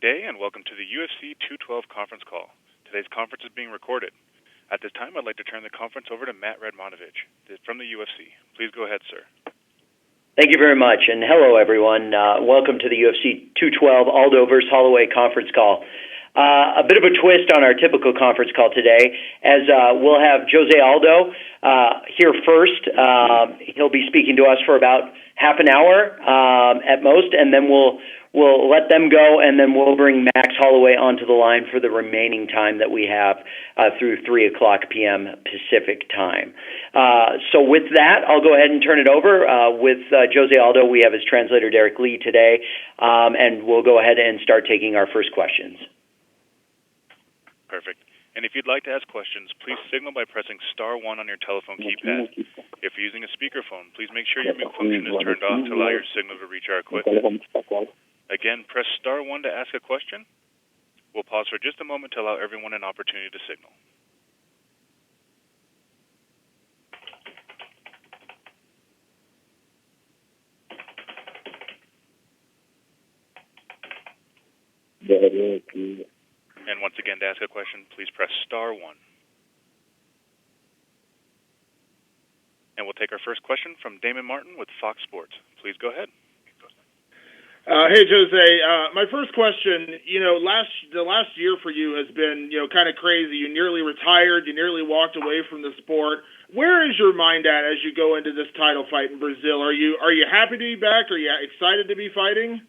day, and welcome to the UFC 212 conference call. Today's conference is being recorded. At this time, I'd like to turn the conference over to Matt Radmanovich from the UFC. Please go ahead, sir. Thank you very much, and hello, everyone. Welcome to the UFC 212 Aldo versus Holloway conference call. A bit of a twist on our typical conference call today, as we'll have Jose Aldo here first. He'll be speaking to us for about half an hour at most, and then we'll let them go, and then we'll bring Max Holloway onto the line for the remaining time that we have through 3 o'clock p.m. Pacific time. So with that, I'll go ahead and turn it over. With Jose Aldo, we have his translator, Derek Lee, today, and we'll go ahead and start taking our first questions. Perfect. And if you'd like to ask questions, please signal by pressing *1 on your telephone keypad. If you're using a speakerphone, please make sure your mute function is turned off to allow your signal to reach our equipment. Again, press *1 to ask a question. We'll pause for just a moment to allow everyone an opportunity to signal. And once again, to ask a question, please press *1. And we'll take our first question from Damon Martin with Fox Sports. Please go ahead. Hey, Jose. My first question, the last year for you has been, kind of crazy. You nearly retired. You nearly walked away from the sport. Where is your mind at as you go into this title fight in Brazil? Are you happy to be back? Are you excited to be fighting?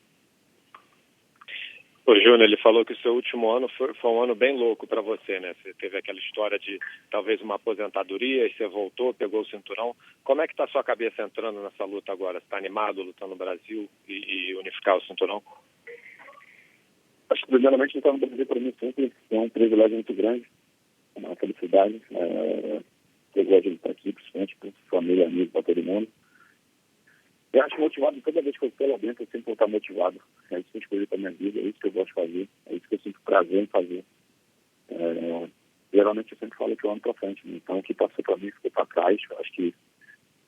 O Júnior, ele falou que o seu último ano foi um ano bem louco para você, né? Você teve aquela história de talvez uma aposentadoria e você voltou, pegou o cinturão. Como é que está a sua cabeça entrando nessa luta agora? Você está animado lutando no Brasil e unificar o cinturão? Acho que primeiramente lutar no Brasil para mim sempre é um privilégio muito grande, uma felicidade. Eu gosto de lutar aqui, principalmente para família, amigos, para todo mundo. Eu acho motivado, toda vez que eu estou lá dentro, eu sempre vou estar motivado. É isso que eu escolhi para minha vida, é isso que eu gosto de fazer, é isso que eu sinto prazer em fazer. Geralmente eu sempre falo que eu ando para frente, né? Então o que passou para mim ficou para trás. Eu acho que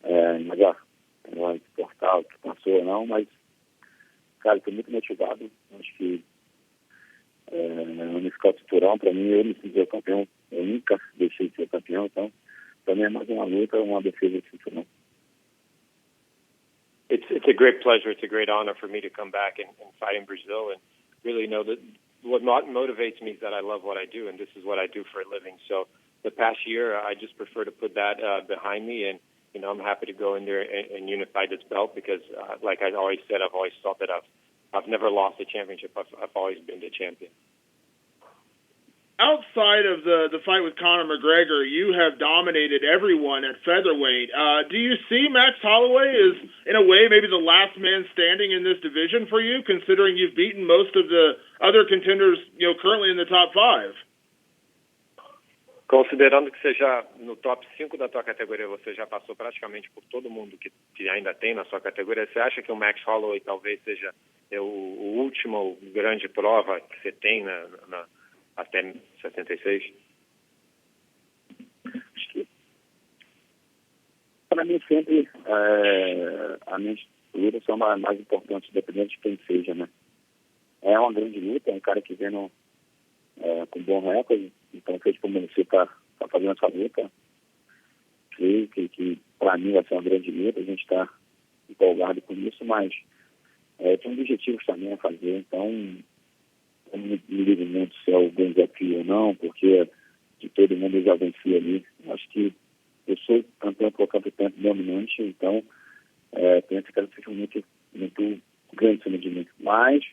não vai importar o que passou ou não, mas, cara, estou muito motivado. Acho que unificar o cinturão, para mim, eu me sinto campeão. Eu nunca deixei de ser campeão, então, para mim é mais uma luta, uma defesa de cinturão. It's a great pleasure. It's a great honor for me to come back and fight in Brazil, and really know that what motivates me is that I love what I do, and this is what I do for a living. So the past year, I just prefer to put that behind me, and I'm happy to go in there and unify this belt because, like I always said, I've always thought that I've never lost a championship. I've always been the champion. Outside of the fight with Conor McGregor, you have dominated everyone at featherweight. Do you see Max Holloway as, in a way, maybe the last man standing in this division for you, considering you've beaten most of the other contenders, currently in the top 5? Considerando que você já, no top 5 da tua categoria, você já passou praticamente por todo mundo que ainda tem na sua categoria, você acha que o Max Holloway talvez seja o último grande prova que você tem até 76? Para mim, sempre, as minhas lutas são mais importantes, independente de quem seja, né? É uma grande luta, é um cara que vem com bom recorde, então fez como você está fazendo essa luta. Creio que para mim vai ser uma grande luta, a gente está empolgado com isso, mas tem objetivos também a fazer, então eu não me ligo muito se é algum desafio ou não, porque de todo mundo eu já venci ali. Acho que eu sou campeão por campo tempo dominante, então tem essa característica muito grande em cima de mim. Mas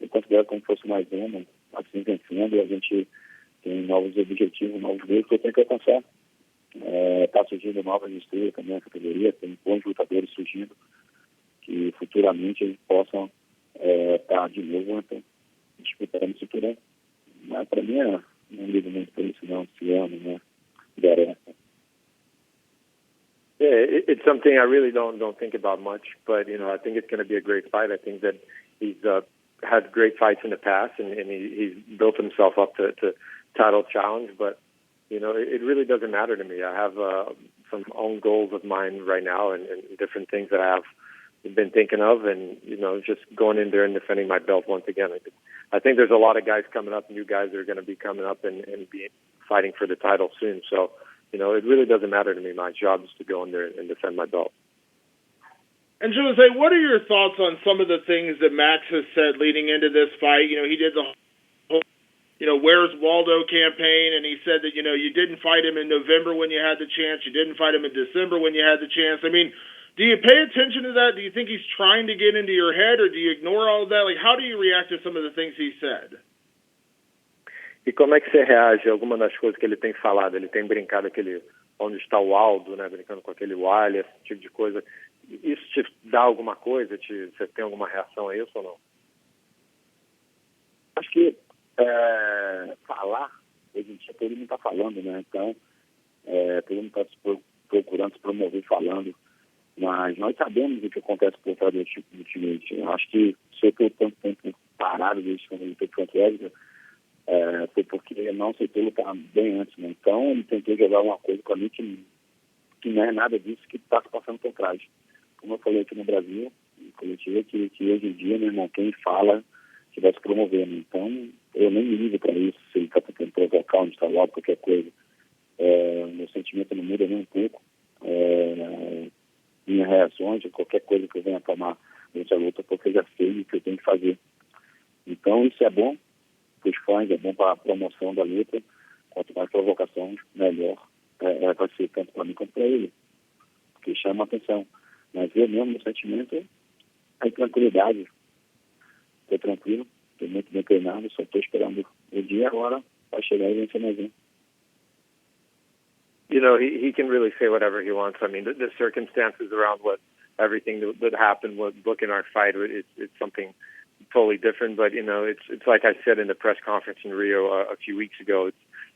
eu considero como se fosse mais uma, assim vencendo, e a gente tem novos objetivos, novos gols que eu tenho que alcançar. Está surgindo novas estrelas também na categoria, tem bons lutadores surgindo, que futuramente eles possam estar de novo, então, disputando o cinturão. Mas para mim, não ligo muito por isso, não. Se ama, né? Yeah, it's something I really don't think about much, but I think it's going to be a great fight. I think that he's had great fights in the past, and he's built himself up to title challenge. But it really doesn't matter to me. I have some own goals of mine right now, and different things that I have been thinking of, and just going in there and defending my belt once again. I think there's a lot of guys coming up, new guys that are going to be coming up and be fighting for the title soon. So, it really doesn't matter to me. My job is to go in there and defend my belt. And Jose, what are your thoughts on some of the things that Max has said leading into this fight? He did the whole, where's Waldo campaign, and he said that, you didn't fight him in November when you had the chance, you didn't fight him in December when you had the chance. I mean, do you pay attention to that? Do you think he's trying to get into your head, or do you ignore all of that? Like, how do you react to some of the things he said? E como é que você reage a alguma das coisas que ele tem falado? Ele tem brincado onde está o Aldo, né? Brincando com aquele Wiley, esse tipo de coisa. Isso te dá alguma coisa? Você tem alguma reação a isso ou não? Acho que falar, hoje em dia todo mundo está falando, né? Então, todo mundo está procurando se promover falando. Mas nós sabemos o que acontece por trás do time. Eu acho que se eu estou tanto tempo parado desde quando ele foi Edgar, foi porque ele não aceitou lutar bem antes, né? Então ele tentou jogar uma coisa para mim que não é nada disso que está se passando por trás. Como eu falei aqui no Brasil, coletivo, que hoje em dia, meu irmão, quem fala que vai se promovendo. Então eu nem me ligo para isso, se ele está tentando provocar onde está lá, qualquer coisa. Meu sentimento não muda nem um pouco. Minhas reações, qualquer coisa que eu venha tomar durante a luta, porque eu já sei o que eu tenho que fazer. Então isso é bom para os fãs, é bom para a promoção da luta. Quanto mais provocação, melhor vai ser tanto para mim quanto para ele, porque chama a atenção. Mas eu mesmo, meu sentimento é tranquilidade. Estou tranquilo, estou muito bem treinado, só estou esperando o dia agora para chegar e vencer mais um. He can really say whatever he wants. I mean, the circumstances around everything that happened was booking our fight. It's something totally different. But it's like I said in the press conference in Rio a few weeks ago.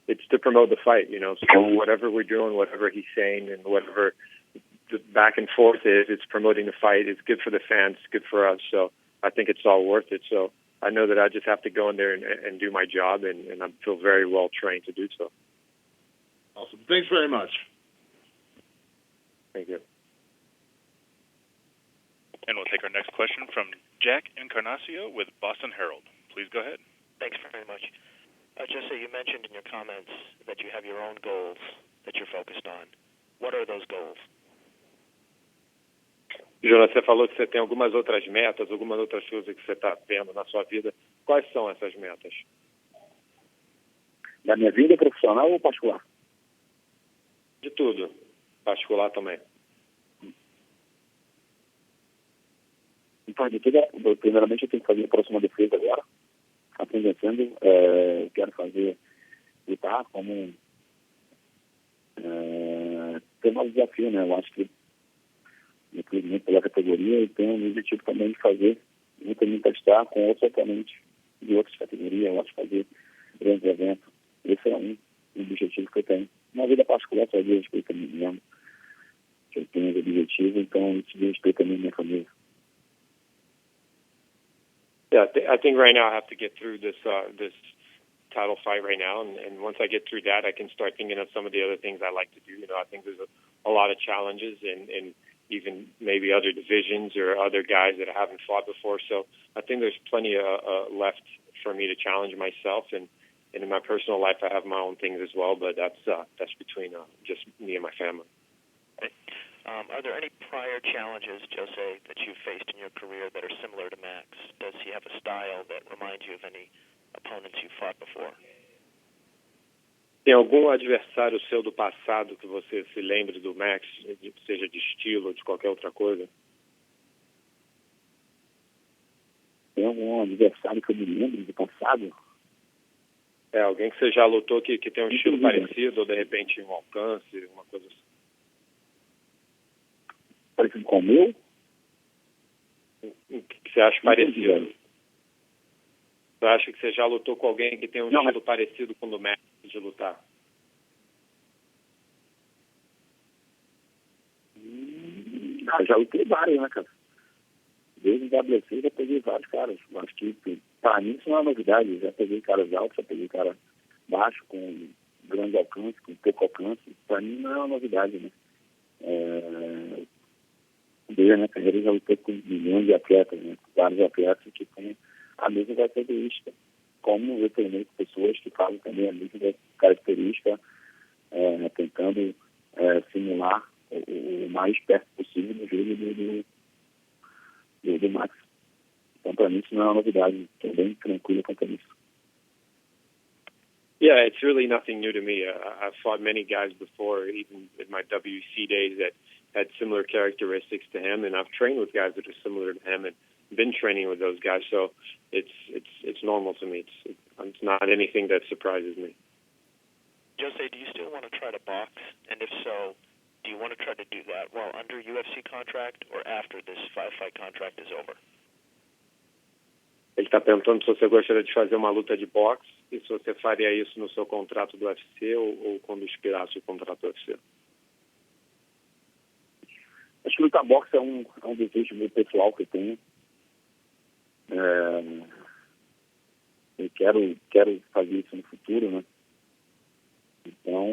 It's to promote the fight. So whatever we're doing, whatever he's saying, and whatever the back and forth is, it's promoting the fight. It's good for the fans. It's good for us. So I think it's all worth it. So I know that I just have to go in there and do my job, and I feel very well trained to do so. Awesome. Thanks very much. Thank you. And we'll take our next question from Jack Encarnacio with Boston Herald. Please go ahead. Thanks very much. Jose, you mentioned in your comments that you have your own goals that you're focused on. What are those goals? Jonas, você falou que você tem algumas outras metas, algumas outras coisas que você está tendo na sua vida. Quais são essas metas? Da minha vida profissional ou particular? De tudo. Particular também. Então, de tudo, primeiramente eu tenho que fazer a próxima defesa agora. Aprendendo, quero fazer lutar como ter mais desafio, né? Eu acho que infelizmente pela categoria eu tenho o objetivo também de fazer me testar com outros oponentes de outras categorias. Eu acho que fazer grandes eventos. Esse é um objetivo que eu tenho. Na vida particular, só diz respeito a mim mesmo. Eu tenho esse objetivo, então isso diz respeito a mim e minha família. Yeah, I think right now I have to get through this title fight right now, and once I get through that, I can start thinking of some of the other things I like to do. I think there's a lot of challenges and even maybe other divisions or other guys that I haven't fought before. So I think there's plenty left for me to challenge myself, and in my personal life, I have my own things as well, but that's between just me and my family. Are there any prior challenges, Jose, that you've faced in your career that are similar to Max? Does he have a style that reminds you of any opponents you fought before? Tem algum adversário seu do passado que você se lembre do Max, seja de estilo ou de qualquer outra coisa? Tem algum adversário que eu me lembro do passado? Alguém que você já lutou que tem um estilo parecido, ou de repente um alcance, uma coisa assim. Parecido com o meu? O que você acha parecido? Você acha que você já lutou com alguém que tem um estilo parecido com o do Max de lutar? Já lutei vários, né, cara? Desde o WC já peguei vários caras. Acho que para mim isso não é uma novidade. Já peguei caras altos, já peguei cara baixo, com grande alcance, com pouco alcance. Para mim não é uma novidade, né? dele, né? Ele já lutou com milhões de atletas, né? Vários atletas que têm a mesma característica. Como eu treinei com pessoas que fazem também a mesma característica, tentando simular o mais perto possível do jogo do Max. Então, para mim, isso não é uma novidade. Estou bem tranquilo quanto a isso. Yeah, it's really nothing new to me. I've fought many guys before, even in my WC days, that had similar characteristics to him, and I've trained with guys that are similar to him, and been training with those guys. So it's normal to me. It's not anything that surprises me. Jose, do you still want to try to box? And if so, do you want to try to do that while under UFC contract or after this 5-fight contract is over? Ele está perguntando se você gostaria de fazer uma luta de boxe e se você faria isso no seu contrato do UFC ou quando expirasse o contrato do UFC. Acho que lutar boxe é um desejo muito pessoal que eu tenho. Eu quero fazer isso no futuro, né? Então,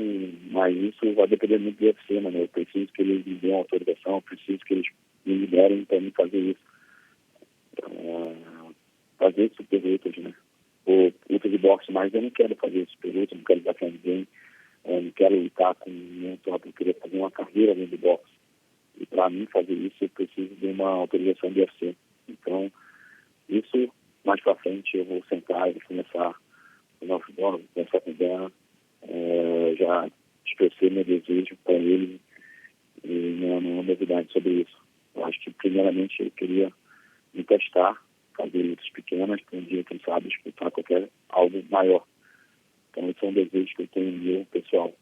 mas isso vai depender muito do UFC, né? Eu preciso que eles me deem autorização, eu preciso que eles me liberem para me fazer isso. Fazer super lutas, né? Ou luta de boxe, mas eu não quero fazer super lutas, não quero bater ninguém, não quero lutar com nenhum top, eu queria fazer uma carreira dentro do boxe. E para mim fazer isso, eu preciso de uma autorização do UFC. Então, isso, mais para frente, eu vou sentar e vou começar o nosso dono, começar com o Dan, já expressei meu desejo para ele e não há novidade sobre isso. Eu acho que, primeiramente, eu queria me testar, fazer lutas pequenas, para um dia, quem sabe, disputar algo maior. Então, esse é um desejo que eu tenho meu, pessoal.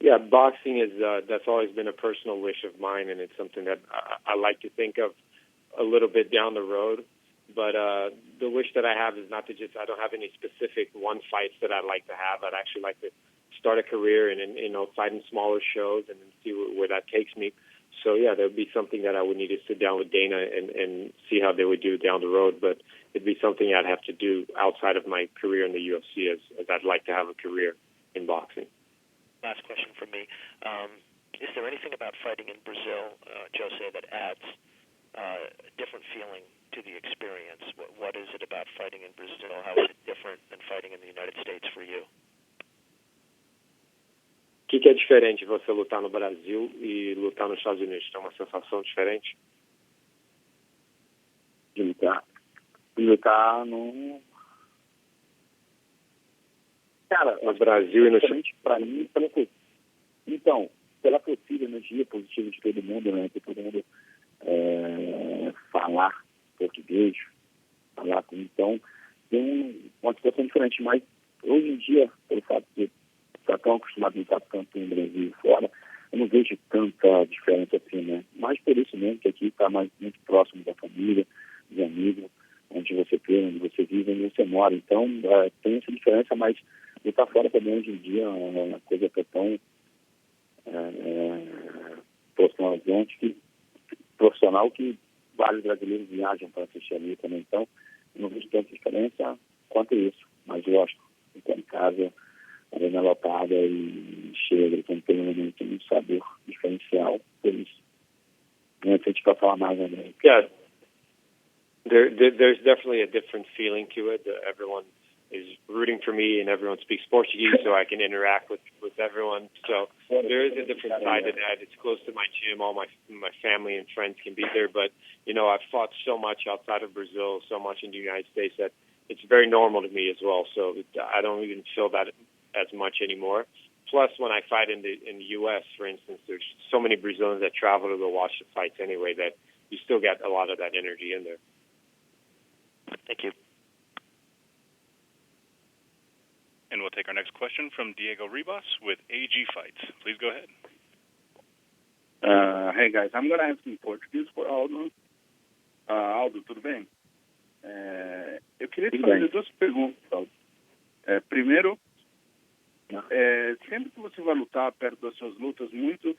Yeah, boxing is that's always been a personal wish of mine, and it's something that I like to think of a little bit down the road. But the wish that I have is not to I don't have any specific one fights that I'd like to have. I'd actually like to start a career and fight in smaller shows and then see where that takes me. So, yeah, there would be something that I would need to sit down with Dana and see how they would do down the road. But it'd be something I'd have to do outside of my career in the UFC as I'd like to have a career in boxing. Last question from me. Is there anything about fighting in Brazil, Jose, that adds a different feeling to the experience? What is it about fighting in Brazil? How is it different than fighting in the United States for you? O que é diferente você lutar no Brasil e lutar nos Estados Unidos? Tem uma sensação diferente? De lutar no... Cara, no Brasil e no... Para mim, pela possível energia positiva de todo mundo, né? Que todo mundo falar português, então tem uma situação diferente, mas hoje em dia, pelo fato de estar tão acostumado a lutar tanto no Brasil e fora, eu não vejo tanta diferença assim, né? Mas por isso mesmo que aqui está muito próximo da família, dos amigos, onde você treina, onde você vive, onde você mora. Então, tem essa diferença, mas lutar fora também hoje em dia é uma coisa que é tão profissional que vários brasileiros viajam para assistir ali também. Então, eu não vejo tanta diferença quanto isso. Mas, lógico, estar em casa, arena lotada e chega, então tem um sabor diferencial por isso. Não sei se falar mais, né? Yeah. There's definitely a different feeling to it. Everyone is rooting for me, and everyone speaks Portuguese, so I can interact with everyone. So there is a different side to that. It's close to my gym. All my family and friends can be there. But, I've fought so much outside of Brazil, so much in the United States that it's very normal to me as well. So I don't even feel that as much anymore. Plus, when I fight in the U.S., for instance, there's so many Brazilians that travel to go watch the fights anyway that you still get a lot of that energy in there. Thank you. And we'll take our next question from Diego Ribas with AG Fights. Please go ahead. Hey guys, I'm going to ask in Portuguese for Aldo. Aldo, tudo bem? Eu queria te fazer duas perguntas, Aldo. Primeiro, sempre que você vai lutar perto das suas lutas, muito,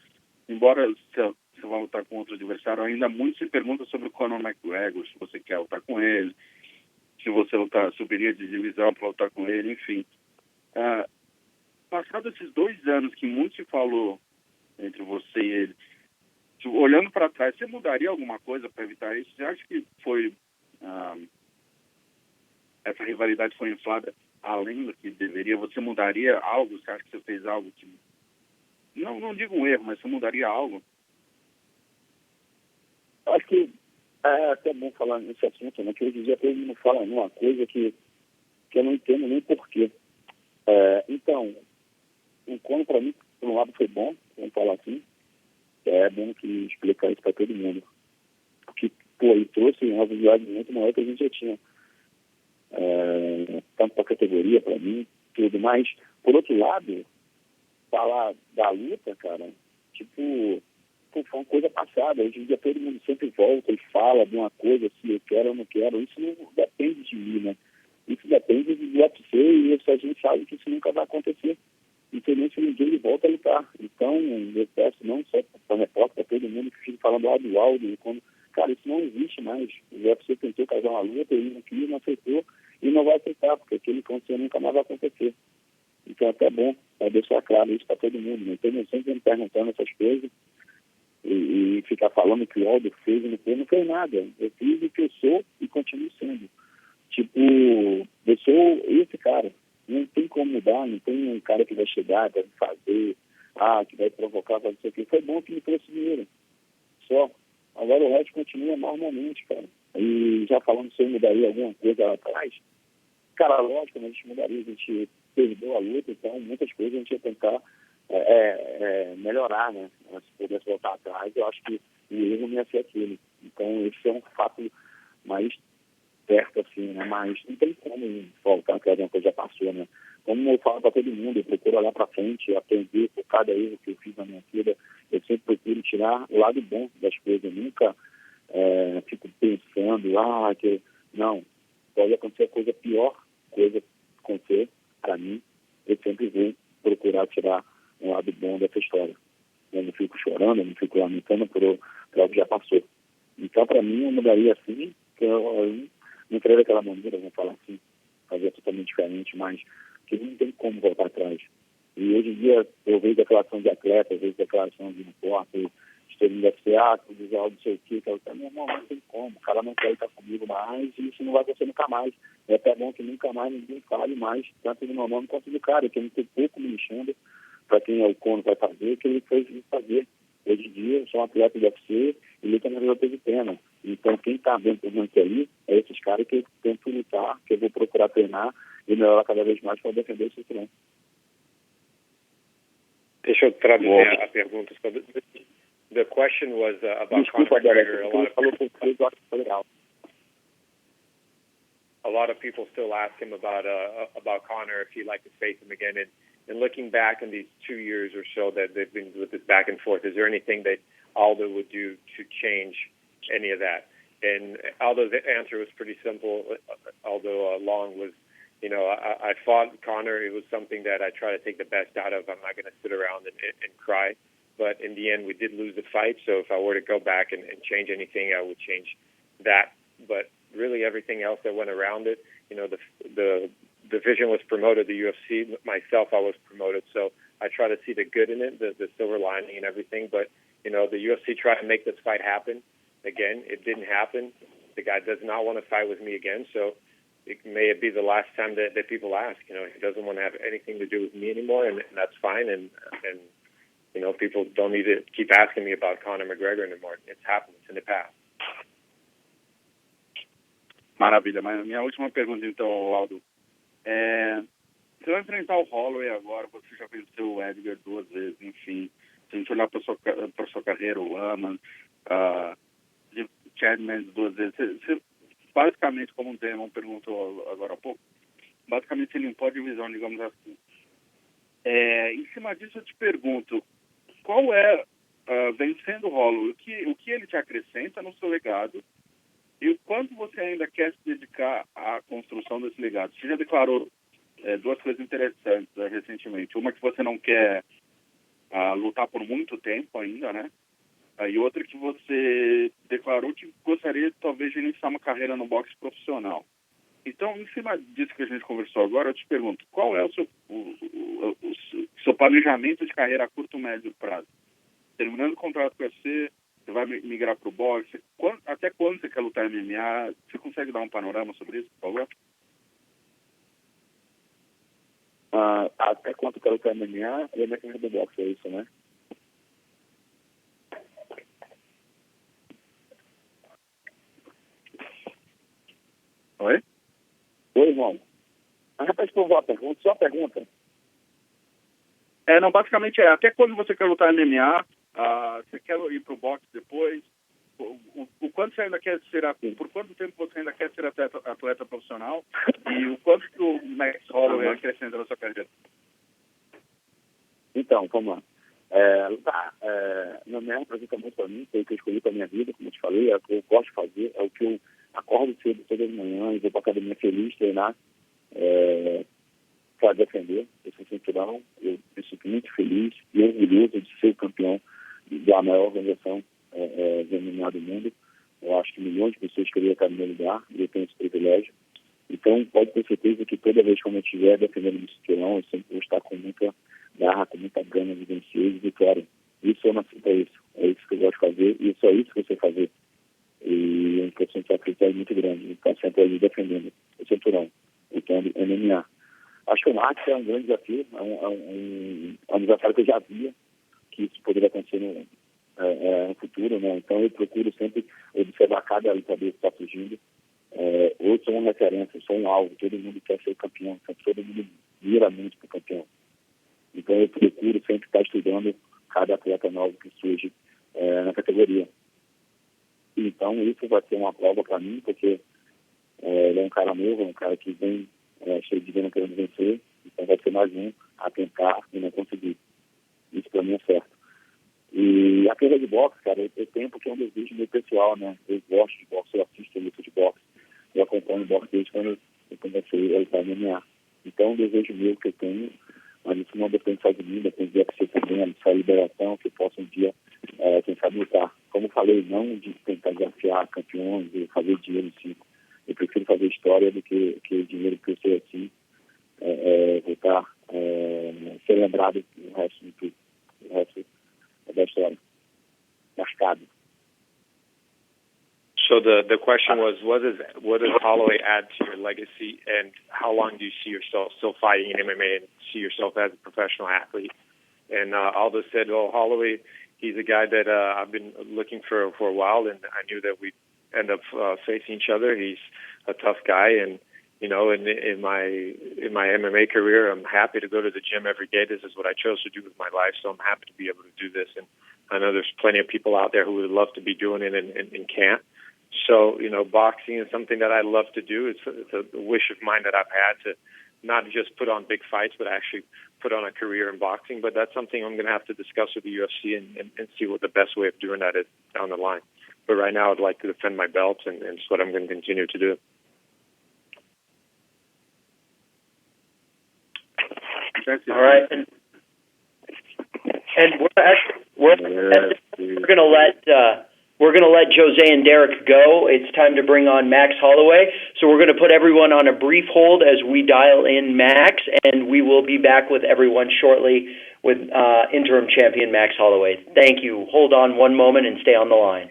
embora você vá lutar com outro adversário, ainda muito se pergunta sobre o Conor McGregor, se você quer lutar com ele, se você subiria de divisão para lutar com ele, enfim. Passado esses 2 anos que muito se falou entre você e ele, olhando para trás, você mudaria alguma coisa para evitar isso? Você acha que foi essa rivalidade foi inflada além do que deveria? Você mudaria algo? Você acha que você fez algo que... Não digo um erro, mas você mudaria algo? Acho que é até bom falar nesse assunto, né? Que hoje em dia todo mundo fala uma coisa que eu não entendo nem porquê. Então, enquanto para mim, por um lado foi bom, vamos falar assim, é bom que explicar isso para todo mundo. Porque, ele trouxe uma visibilidade muito maior que a gente já tinha. Tanto para a categoria, para mim, tudo. Mas, por outro lado, falar da luta, cara, foi uma coisa passada. Hoje em dia todo mundo sempre volta e fala de uma coisa, se eu quero ou não quero. Isso não depende de mim, né? Isso depende do UFC e a gente sabe que isso nunca vai acontecer. Infelizmente ninguém volta a lutar. Então, eu peço não só para repórter, para todo mundo que fica falando lá do Aldo, cara, isso não existe mais. O UFC tentou casar uma luta, ele não quis, não aceitou e não vai aceitar, porque aquilo que aconteceu nunca mais vai acontecer. Então é até bom deixar claro isso para todo mundo. Né? Então, eu sempre me perguntando essas coisas e ficar falando que o Aldo fez e não fez nada. Eu fiz o que eu sou e continuo sendo. Eu sou esse cara. Não tem como mudar, não tem um cara que vai chegar, vai fazer, que vai provocar, vai dizer que foi bom que me trouxe dinheiro. Só. Agora o resto continua normalmente, cara. E já falando se eu mudaria alguma coisa lá atrás, cara, lógico, a gente mudaria, a gente perdeu a luta, então muitas coisas a gente ia tentar melhorar, né? Se pudesse voltar atrás, eu acho que o erro não ia ser aquele. Então, esse é um fato mais certo, assim, né? Mas não tem como voltar atrás de uma coisa que já passou, né? Como eu falo para todo mundo, eu procuro olhar para frente, aprender por cada erro que eu fiz na minha vida. Eu sempre procuro tirar o lado bom das coisas. Eu nunca fico pensando, não, pode acontecer coisa pior, coisa acontecer para mim. Eu sempre vou procurar tirar um lado bom dessa história. Eu não fico chorando, eu não fico lamentando por algo que já passou. Então, para mim, eu mudaria assim, que eu não faria daquela maneira, vamos falar assim, fazer totalmente diferente, mas que não tem como voltar atrás. E hoje em dia, eu vejo declaração de atleta, eu vejo declaração de repórter, de UFC, dizer algo, não sei o que, meu irmão, não tem como, o cara não quer estar comigo mais, e isso não vai acontecer nunca mais. É até bom que nunca mais ninguém fale mais, tanto do meu nome quanto do cara, que ele tem pouco me enchendo para quem é o Cono vai fazer, que ele foi fazer. Hoje em dia, eu sou um atleta do UFC e luta na luta de pena. Então, quem está dentro do ranking ali é esses caras que eu tento lutar, que eu vou procurar treinar e melhorar cada vez mais para defender esse cinturão. Deixa eu traduzir a pergunta. The question was about Conor McGregor. A lot of people still ask him about Conor, if he'd like to face him again. And looking back in these 2 years or so that they've been with this back and forth, is there anything that Aldo would do to change any of that? And Aldo's answer was pretty simple. Aldo Long was, I fought Conor. It was something that I try to take the best out of. I'm not going to sit around and cry. But in the end, we did lose the fight. So if I were to go back and change anything, I would change that. But really everything else that went around it, the division was promoted, the UFC. Myself, I was promoted. So I try to see the good in it, the silver lining and everything. But, the UFC tried to make this fight happen. Again, it didn't happen. The guy does not want to fight with me again. So it may be the last time that people ask. He doesn't want to have anything to do with me anymore, and that's fine. And people don't need to keep asking me about Conor McGregor anymore. It's happened. It's in the past. Maravilha. Mas minha última pergunta, então, Aldo. Você vai enfrentar o Holloway agora, você já venceu o Edgar 2 vezes, enfim. Se a gente olhar para sua carreira, o Lama, de Chad Mendes 2 vezes, você, basicamente, como o Damon perguntou agora há pouco, basicamente você limpou a divisão, digamos assim. Em cima disso, eu te pergunto, qual vencendo o Holloway, o que ele te acrescenta no seu legado e o quanto você ainda quer se dedicar à construção desse legado? Você já declarou duas coisas interessantes recentemente. Uma que você não quer lutar por muito tempo ainda, né? E outra que você declarou que gostaria, talvez, de iniciar uma carreira no boxe profissional. Então, em cima disso que a gente conversou agora, eu te pergunto, qual é o seu planejamento de carreira a curto e médio prazo? Terminando o contrato com o UFC, Você vai migrar para o boxe? Até quando você quer lutar MMA? Você consegue dar um panorama sobre isso, por favor? Até quanto eu quero lutar MMA e a minha carreira do boxe, é isso, né? Oi? Oi, irmão. Repete por favor a pergunta, só a pergunta. Não, basicamente até quando você quer lutar MMA? Você quer ir para o boxe depois? O quanto você ainda quer ser, por quanto tempo você ainda quer ser atleta profissional? E o quanto que o Max Holloway acrescenta na sua carreira? Então, vamos lá. Não me representa muito para mim, foi o que eu escolhi para minha vida, como eu te falei, é o que eu gosto de fazer, é o que eu acordo cedo todas as manhãs e vou para a academia feliz, treinar, para defender esse cinturão. Eu me sinto muito feliz e orgulhoso de ser o campeão da maior organização de MMA do mundo. Eu acho que milhões de pessoas queriam estar no meu lugar e eu tenho esse privilégio. Então, pode ter certeza que toda vez que eu estiver defendendo esse cinturão, eu sempre vou estar com muita garra, com muita gana de vencer e vitória. Isso eu nasci para isso. É isso que eu gosto de fazer e só isso que eu sei fazer. E um processo de acreditar muito grande. Então, sempre ali defendendo o cinturão, lutando MMA. Acho que o Max é um grande desafio, é um desafio que eu já via que isso poderia acontecer no futuro, né? Então eu procuro sempre observar cada lutador que está surgindo. Eu sou uma referência, sou um alvo, todo mundo quer ser campeão, todo mundo mira muito para o campeão. Então eu procuro sempre estar estudando cada atleta novo que surge na categoria. Então isso vai ser uma prova para mim, porque ele é um cara novo, um cara que vem cheio de gana querendo vencer, então vai ser mais um a tentar e não conseguir. Isso para mim é certo. E a carreira de boxe, cara, eu tenho porque é um desejo meu pessoal, né? Eu gosto de boxe, eu assisto a luta de boxe, eu acompanho o boxe desde quando eu comecei a lutar no MMA. Então é um desejo meu que eu tenho, mas isso não depende só de mim, depende do UFC também, dessa liberação, que eu possa um dia, quem sabe, lutar. Como eu falei, não de tentar desafiar campeões, de fazer dinheiro em si. Eu prefiro fazer história do que o dinheiro que eu sei assim, voltar, ser lembrado do resto de tudo, o resto da história, marcado. So the question was, what does Holloway add to your legacy, and how long do you see yourself still fighting in MMA and see yourself as a professional athlete? And Aldo said, well, Holloway, he's a guy that I've been looking for a while, and I knew that we'd end up facing each other. He's a tough guy, and you know, in my MMA career, I'm happy to go to the gym every day. This is what I chose to do with my life, so I'm happy to be able to do this. And I know there's plenty of people out there who would love to be doing it and can't. So, you know, boxing is something that I love to do. It's a wish of mine that I've had to not just put on big fights, but actually put on a career in boxing. But that's something I'm going to have to discuss with the UFC and see what the best way of doing that is down the line. But right now, I'd like to defend my belts, and it's what I'm going to continue to do. All right, and we're gonna let Jose and Derek go. It's time to bring on Max Holloway. So we're going to put everyone on a brief hold as we dial in Max, and we will be back with everyone shortly with interim champion Max Holloway. Thank you. Hold on one moment and stay on the line.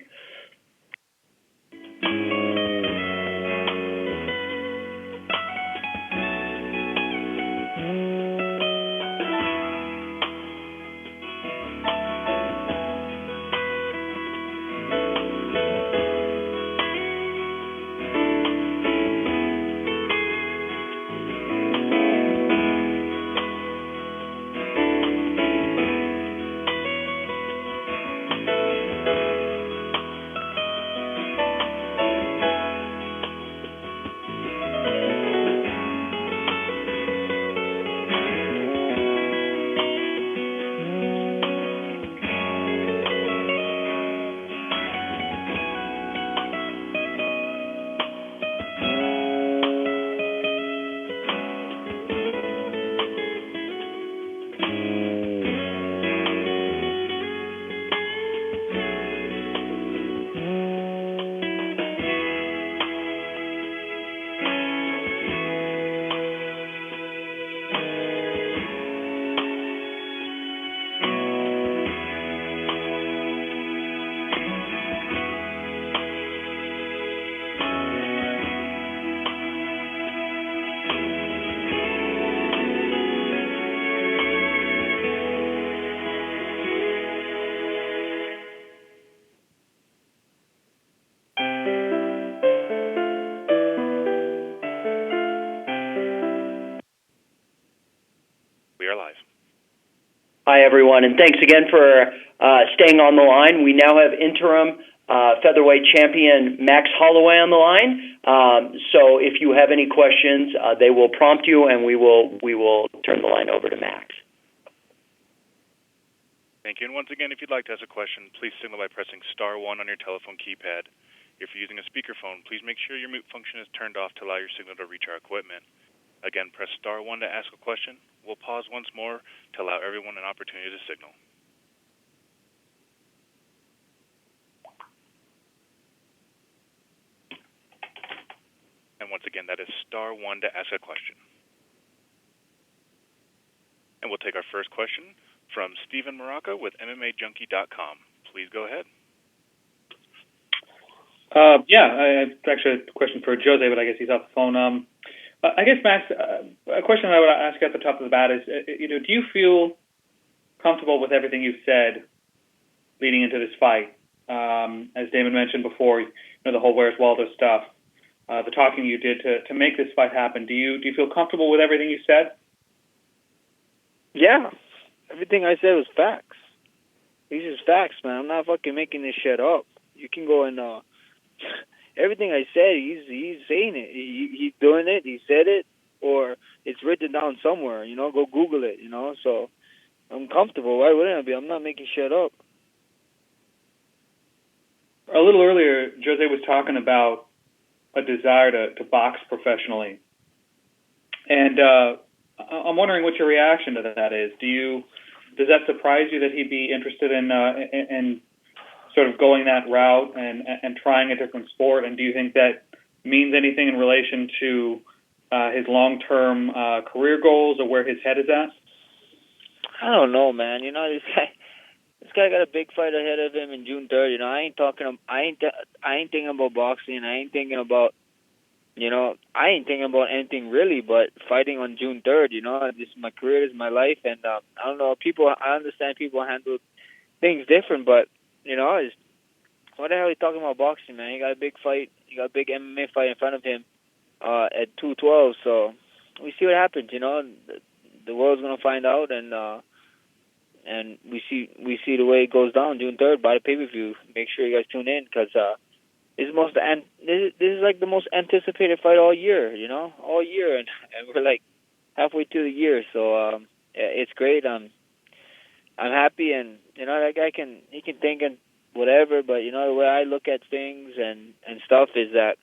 Hi, everyone, and thanks again for staying on the line. We now have interim featherweight champion Max Holloway on the line. So if you have any questions, they will prompt you, and we will turn the line over to Max. Thank you. And once again, if you'd like to ask a question, please signal by pressing star 1 on your telephone keypad. If you're using a speakerphone, please make sure your mute function is turned off to allow your signal to reach our equipment. Again, press star 1 to ask a question. We'll pause once more to allow everyone an opportunity to signal. And once again, that is star 1 to ask a question. And we'll take our first question from Steven Maraca with MMAJunkie.com. Please go ahead. It's actually a question for Jose, but I guess he's off the phone. I guess, Max, a question I would ask at the top of the bat is, do you feel comfortable with everything you've said leading into this fight? As Damon mentioned before, the whole Where's Waldo stuff, the talking you did to make this fight happen. Do you feel comfortable with everything you said? Yeah. Everything I said was facts. These is facts, man. I'm not fucking making this shit up. You can go and everything I said, he's saying it. He's doing it. He said it, or it's written down somewhere. Go Google it. So I'm comfortable. Why wouldn't I be? I'm not making shit up. A little earlier, Jose was talking about a desire to box professionally, and I'm wondering what your reaction to that is. Does that surprise you that he'd be interested in sort of going that route and trying a different sport? And do you think that means anything in relation to his long-term career goals or where his head is at? I don't know, man. This guy got a big fight ahead of him in June 3rd. I ain't thinking about boxing. I ain't thinking about anything really, but fighting on June 3rd. This is my career, this is my life, and I don't know. I understand people handle things different, but what the hell are you talking about boxing, man? He got a big fight. He got a big MMA fight in front of him at 212. So we see what happens. The world's gonna find out, and we see the way it goes down June 3rd by the pay-per-view. Make sure you guys tune in because this is like the most anticipated fight all year. All year, and we're like halfway through the year. So it's great. I'm happy, and that guy can think and whatever, but the way I look at things and stuff is that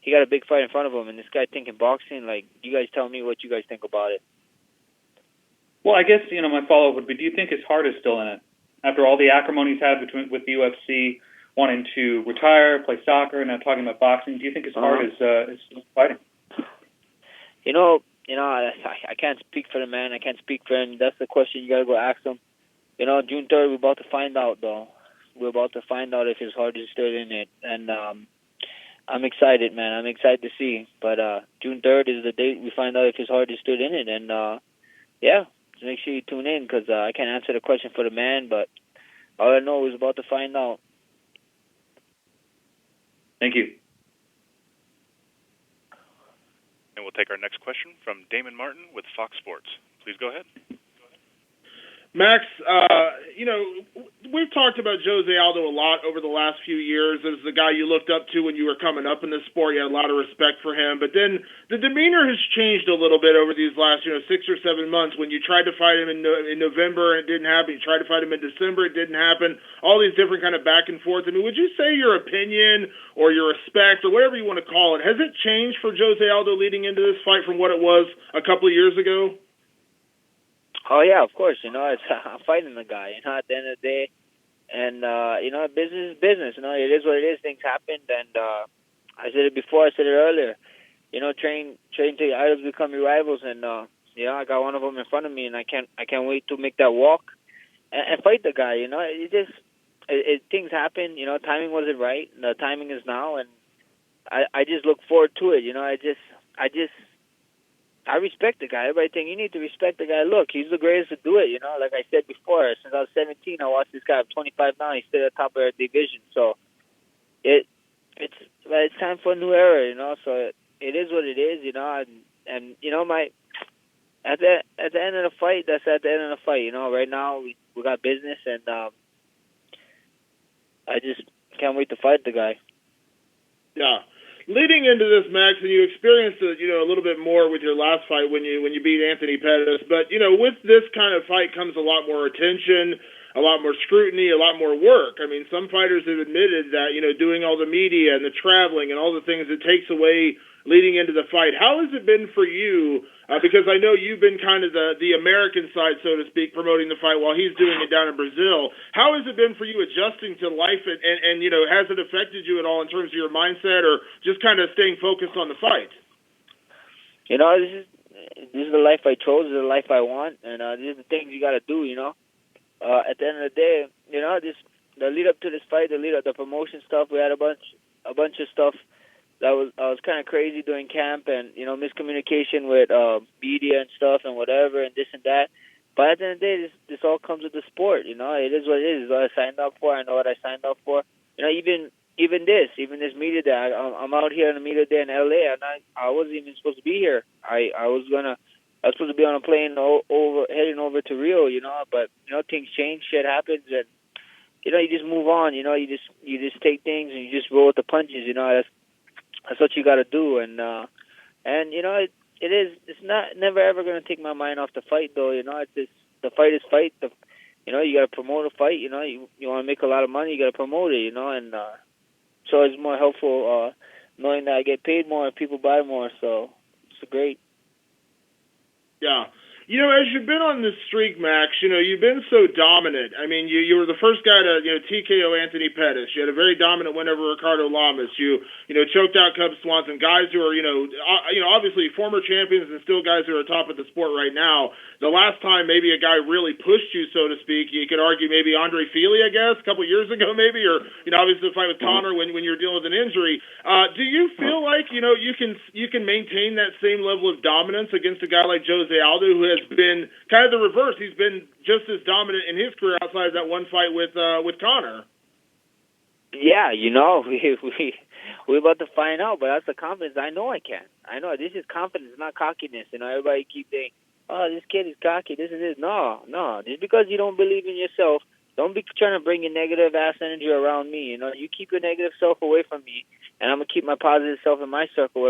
he got a big fight in front of him, and this guy thinking boxing. Like, you guys tell me what you guys think about it. Well, I guess my follow-up would be: do you think his heart is still in it after all the acrimony he's had with the UFC, wanting to retire, play soccer, and now talking about boxing? Do you think his heart is still fighting? I can't speak for the man. I can't speak for him. That's the question you gotta go ask him. June 3rd, we're about to find out, though. We're about to find out if his heart is still in it. And I'm excited, man. I'm excited to see. But June 3rd is the date we find out if his heart is still in it. And, so make sure you tune in because I can't answer the question for the man. But all I know is about to find out. Thank you. And we'll take our next question from Damon Martin with Fox Sports. Please go ahead. Max, we've talked about Jose Aldo a lot over the last few years as the guy you looked up to when you were coming up in the sport. You had a lot of respect for him. But then the demeanor has changed a little bit over these last, 6 or 7 months. When you tried to fight him in November and it didn't happen, you tried to fight him in December, it didn't happen. All these different kind of back and forth. I mean, would you say your opinion or your respect or whatever you want to call it, has it changed for Jose Aldo leading into this fight from what it was a couple of years ago? Oh, yeah, of course. I'm fighting the guy, at the end of the day. And, business is business. It is what it is. Things happened. And I said it before. I said it earlier. Train till your idols become your rivals. And, I got one of them in front of me, and I can't wait to make that walk and fight the guy. Things happen. Timing wasn't right. The timing is now. And I just look forward to it. I respect the guy. Everybody think you need to respect the guy. Look, he's the greatest to do it. Like I said before, since I was 17, I watched this guy at 25 now. He's still at the top of our division. So it's time for a new era. So it is what it is. And at the end of the fight, that's at the end of the fight. You know, right now we got business, and I just can't wait to fight the guy. Yeah. Leading into this, Max, and you experienced it, a little bit more with your last fight when you beat Anthony Pettis. But with this kind of fight comes a lot more attention, a lot more scrutiny, a lot more work. I mean, some fighters have admitted that doing all the media and the traveling and all the things it takes away leading into the fight. How has it been for you? Because I know you've been kind of the American side, so to speak, promoting the fight while he's doing it down in Brazil. How has it been for you adjusting to life, and has it affected you at all in terms of your mindset or just kind of staying focused on the fight? This is the life I chose, this is the life I want, and these are the things you got to do, At the end of the day, the lead up to this fight, the promotion stuff, we had a bunch of stuff that was kind of crazy during camp, and miscommunication with media and stuff and whatever and this and that. But at the end of the day, this all comes with the sport. It is what it is. It's what I signed up for. I know what I signed up for. Even this media day. I'm out here on the media day in LA, and I wasn't even supposed to be here. I was supposed to be on a plane heading over to Rio. But things change, shit happens, and you just move on. You just take things and you just roll with the punches. That's what you got to do, and it's never ever going to take my mind off the fight, though. The fight is fight. You got to promote a fight. You want to make a lot of money, you got to promote it. And so it's more helpful knowing that I get paid more and people buy more. So it's great. Yeah. As you've been on this streak, Max, you've been so dominant. I mean, you were the first guy to, TKO Anthony Pettis. You had a very dominant win over Ricardo Lamas. You choked out Cub Swanson, guys who are, obviously former champions and still guys who are top of the sport right now. The last time maybe a guy really pushed you, so to speak, you could argue maybe Andre Fili, I guess, a couple of years ago maybe, or, obviously the fight with Conor when you were dealing with an injury. Do you feel like, you can maintain that same level of dominance against a guy like Jose Aldo, who has been kind of the reverse? He's been just as dominant in his career outside of that one fight with Conor. Yeah, we're about to find out, but that's the confidence. I know I can. I know this is confidence, not cockiness. Everybody keep saying, "Oh, this kid is cocky. This is this." No. Just because you don't believe in yourself, don't be trying to bring your negative ass energy around me. You keep your negative self away from me, and I'm gonna keep my positive self in my circle,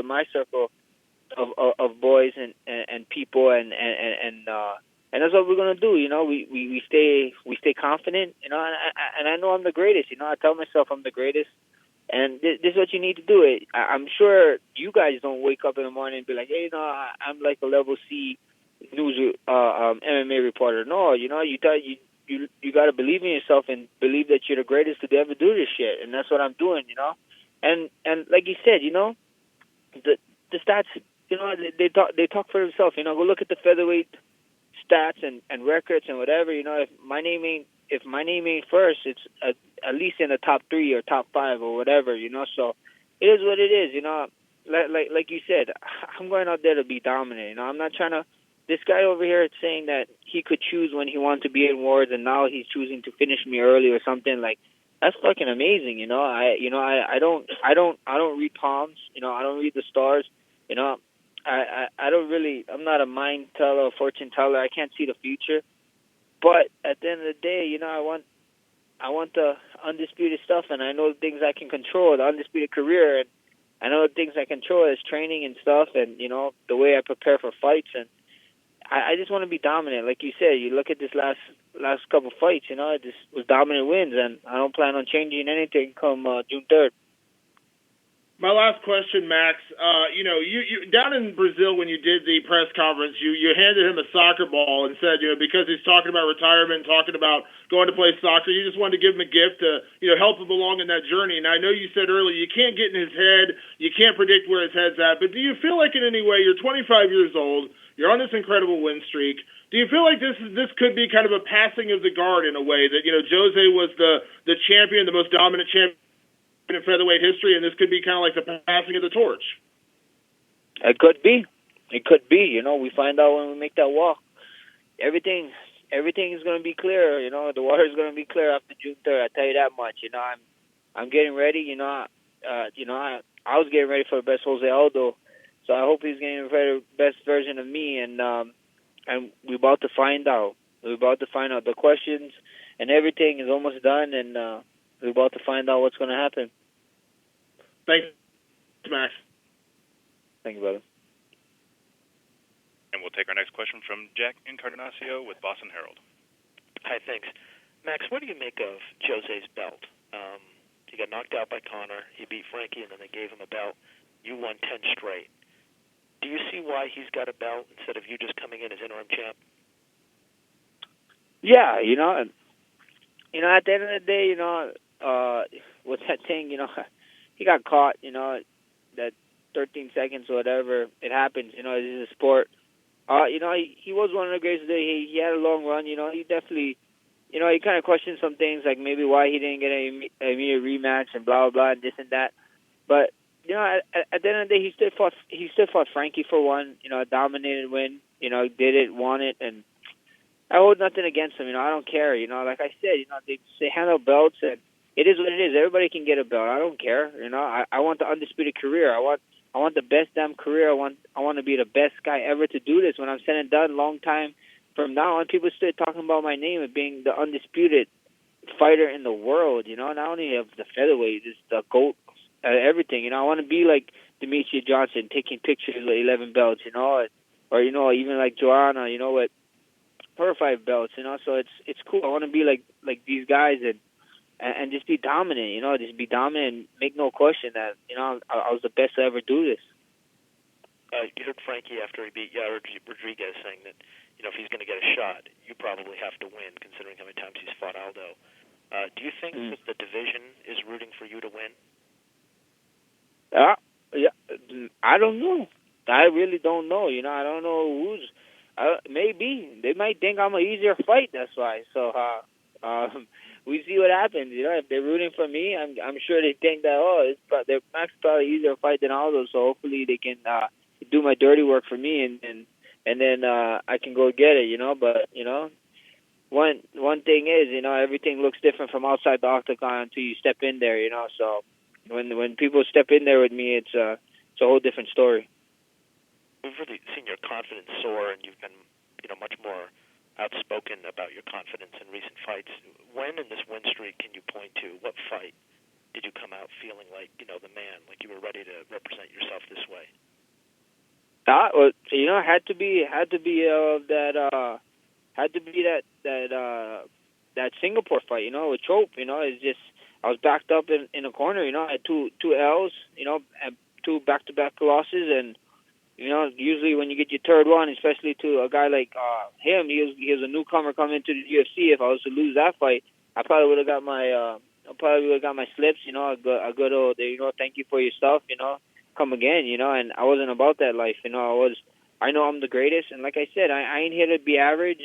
of boys and people, and that's what we're gonna do. We stay confident. And I know I'm the greatest. I tell myself I'm the greatest, and this is what you need to do. I'm sure you guys don't wake up in the morning and be like, hey, I'm like a level C news MMA reporter. No, you got to believe in yourself and believe that you're the greatest to ever do this shit, and that's what I'm doing. And like you said, the stats. They talk for themselves. Go look at the featherweight stats and records and whatever. If my name ain't first, it's at least in the top 3 or top 5 or whatever. So it is what it is. Like you said, I'm going out there to be dominant. I'm not trying to. This guy over here is saying that he could choose when he wanted to be in wars, and now he's choosing to finish me early or something. Like, that's fucking amazing. I don't read palms. I don't read the stars. I don't really. I'm not a mind teller or fortune teller. I can't see the future. But at the end of the day, I want the undisputed stuff, and I know the things I can control, the undisputed career, and I know the things I control is training and stuff, and the way I prepare for fights, and I just want to be dominant. Like you said, you look at this last couple fights, it just was dominant wins, and I don't plan on changing anything come June 3rd. My last question, Max. You down in Brazil when you did the press conference, you handed him a soccer ball and said, because he's talking about retirement, talking about going to play soccer, you just wanted to give him a gift to, help him along in that journey. And I know you said earlier you can't get in his head, you can't predict where his head's at, but do you feel like in any way, you're 25 years old, you're on this incredible win streak, do you feel like this could be kind of a passing of the guard in a way that, Jose was the champion, the most dominant champion in featherweight history, and this could be kind of like the passing of the torch? It could be. We find out when we make that walk. Everything is going to be clear. The water is going to be clear after June 3rd. I tell you that much. I'm getting ready. I was getting ready for the best Jose Aldo, so I hope he's getting ready for the best version of me. And we're about to find out. We're about to find out the questions, and everything is almost done, and we're about to find out what's going to happen. Thanks, Max. Thank you, brother. And we'll take our next question from Jack Encarnacio with Boston Herald. Hi, thanks. Max, what do you make of Jose's belt? He got knocked out by Conor. He beat Frankie, and then they gave him a belt. You won 10 straight. Do you see why he's got a belt instead of you just coming in as interim champ? Yeah, you know, at the end of the day, what's that thing, he got caught, that 13 seconds or whatever. It happens, this is a sport. He was one of the greatest. He had a long run, he definitely, he kind of questioned some things, like maybe why he didn't get an immediate rematch and blah, blah, blah, and this and that. But, at the end of the day, he still fought Frankie for one, a dominated win, did it, won it, and I hold nothing against him, I don't care, like I said, they handle belts, and it is what it is. Everybody can get a belt. I don't care, I want the undisputed career. I want the best damn career. I want to be the best guy ever to do this. When I'm said and done, long time from now on, people start talking about my name of being the undisputed fighter in the world, not only of the featherweight, just the GOAT, everything, I want to be like Demetria Johnson, taking pictures with 11 belts, or even like Joanna, with her 5 belts, so it's cool. I want to be like these guys and just be dominant, just be dominant and make no question that, I was the best to ever do this. You heard Frankie after he beat Yair Rodriguez saying that, if he's going to get a shot, you probably have to win, considering how many times he's fought Aldo. Do you think that the division is rooting for you to win? Yeah, I don't know. I really don't know. I don't know who's. Maybe they might think I'm an easier fight. That's why. So we see what happens. If they're rooting for me, I'm sure they think that they're Max probably easier fight than Aldo. So hopefully they can do my dirty work for me, and then I can go get it. But one thing is, everything looks different from outside the octagon until you step in there. So when people step in there with me, it's a whole different story. We've really seen your confidence soar, and you've been, much more outspoken about your confidence in recent fights. When in this win streak can you point to? What fight did you come out feeling like, the man, like you were ready to represent yourself this way? Well, had to be that Singapore fight, with Chope. It's just I was backed up in a corner. I had two L's, and 2 back-to-back losses, and usually when you get your third one, especially to a guy like him, he was a newcomer coming into the UFC. If I was to lose that fight, I probably would have got my slips. A good old, thank you for your stuff. Come again. And I wasn't about that life. I know I'm the greatest, and like I said, I ain't here to be average,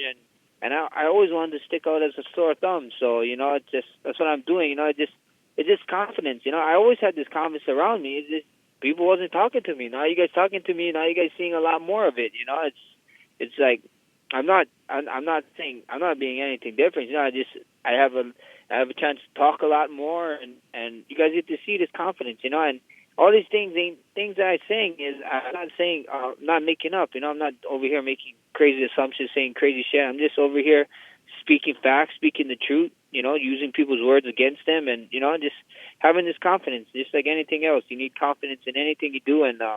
and I always wanted to stick out as a sore thumb. So it's just that's what I'm doing. It's just confidence. I always had this confidence around me. It's just people wasn't talking to me. Now you guys talking to me. Now you guys seeing a lot more of it. It's like I'm not saying I'm not being anything different. I have a chance to talk a lot more, and you guys get to see this confidence. And all these things ain't things that I'm saying is I'm not saying not making up. I'm not over here making crazy assumptions, saying crazy shit. I'm just over here speaking facts, speaking the truth. Using people's words against them, and just having this confidence, just like anything else. You need confidence in anything you do, and I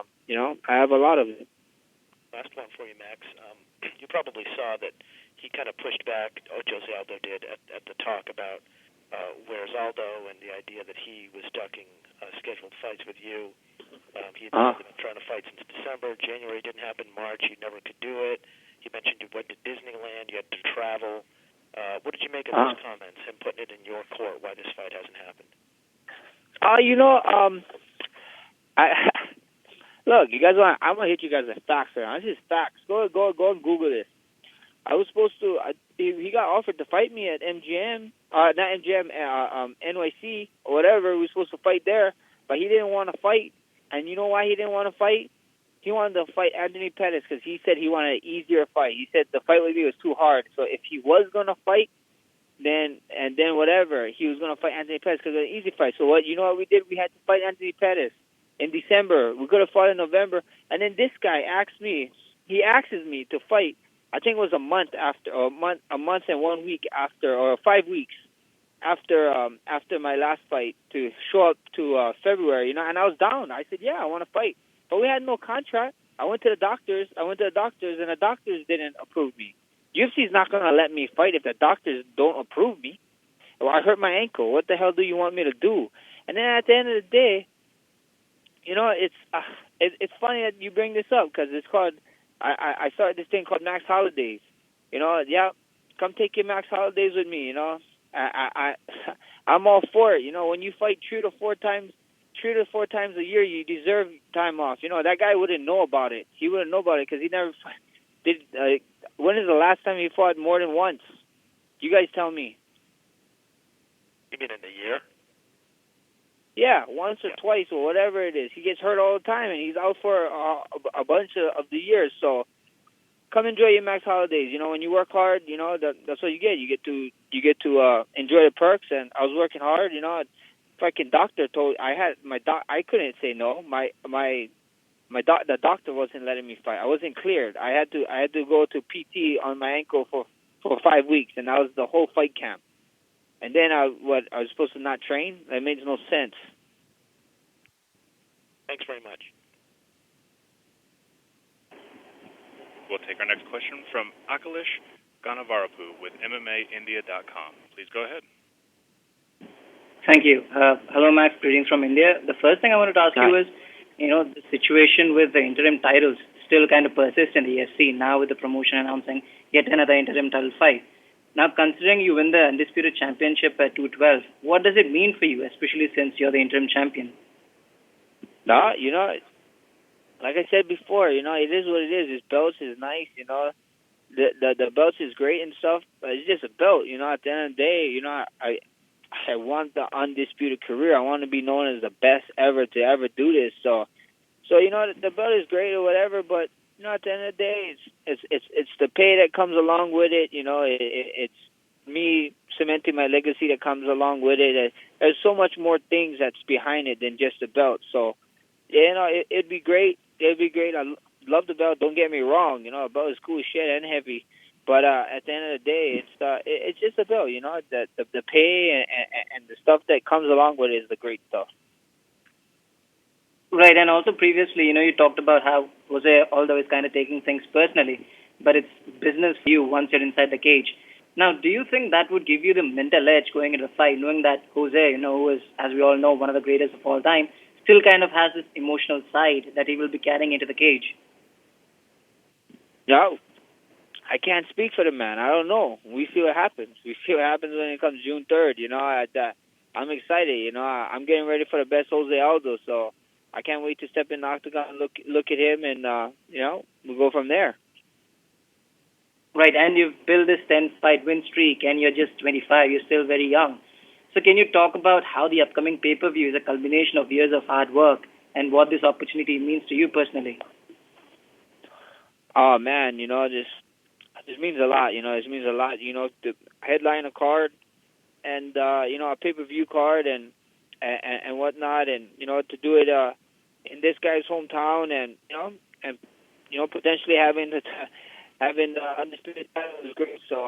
have a lot of it. Last one for you, Max. You probably saw that he kind of pushed back. Jose Aldo did at the talk about where's Aldo and the idea that he was ducking scheduled fights with you. He'd been trying to fight since December. January didn't happen. March, he never could do it. He mentioned you went to Disneyland. You had to travel. What did you make of those comments, him putting it in your court, why this fight hasn't happened? Look, you guys I'm going to hit you guys with facts here. This is facts. Go and Google this. I was supposed to, he got offered to fight me at MGM, not MGM, NYC, or whatever. We were supposed to fight there, but he didn't want to fight. And you know why he didn't want to fight? He wanted to fight Anthony Pettis because he said he wanted an easier fight. He said the fight with me was too hard. So if he was going to fight, then whatever, he was going to fight Anthony Pettis because it was an easy fight. So what we did? We had to fight Anthony Pettis in December. We could have fought in November. And then this guy asks me to fight I think it was a month and 1 week after, or 5 weeks after my last fight, to show up to February, and I was down. I said, yeah, I want to fight. But we had no contract. I went to the doctors, and the doctors didn't approve me. UFC is not going to let me fight if the doctors don't approve me. Well, I hurt my ankle. What the hell do you want me to do? And then at the end of the day, it's funny that you bring this up, because it's called, I started this thing called Max Holidays. Come take your Max Holidays with me, I'm all for it. When you fight 3 to 4 times a year, you deserve time off. That guy wouldn't know about it. He wouldn't know about it because he never did. When is the last time he fought more than once? You guys tell me. You mean in a year? Yeah, once or twice or whatever it is. He gets hurt all the time, and he's out for a bunch of the years. So come enjoy your Max Holidays. When you work hard, that's what you get. You get to enjoy the perks. And I was working hard. Fucking doctor told I couldn't say no. The doctor wasn't letting me fight. I wasn't cleared. I had to go to PT on my ankle for 5 weeks, and that was the whole fight camp. And then I was supposed to not train? That makes no sense. Thanks very much. We'll take our next question from Akalish Ganavarapu with MMAindia.com. Please go ahead. Thank you. Hello, Max. Greetings from India. The first thing I wanted to ask you is, the situation with the interim titles still kind of persists in the UFC now with the promotion announcing yet another interim title fight. Now, considering you win the Undisputed Championship at 212, what does it mean for you, especially since you're the interim champion? No, like I said before, it is what it is. This belt is nice, the belt is great and stuff, but it's just a belt, At the end of the day, I want the undisputed career. I want to be known as the best ever to ever do this. So the belt is great or whatever, but at the end of the day, it's the pay that comes along with it. It's me cementing my legacy that comes along with it. There's so much more things that's behind it than just the belt. So, it'd be great. It'd be great. I love the belt. Don't get me wrong. The belt is cool as shit and heavy. But at the end of the day, it's just a belt. The pay and the stuff that comes along with it is the great stuff. Right, and also previously, you talked about how Jose Aldo is kind of taking things personally, but it's business for you once you're inside the cage. Now, do you think that would give you the mental edge going into the fight, knowing that Jose, who is, as we all know, one of the greatest of all time, still kind of has this emotional side that he will be carrying into the cage? No, I can't speak for the man. I don't know. We see what happens. We see what happens when it comes June 3rd. I'm excited. I'm getting ready for the best Jose Aldo, so I can't wait to step in the octagon, look at him, and we'll go from there. Right, and you've built this 10-fight win streak, and you're just 25. You're still very young. So can you talk about how the upcoming pay-per-view is a culmination of years of hard work and what this opportunity means to you personally? Oh, man, this means a lot. It means a lot, to headline a card and, a pay-per-view card and whatnot, and, to do it in this guy's hometown and potentially having the undisputed title is great. So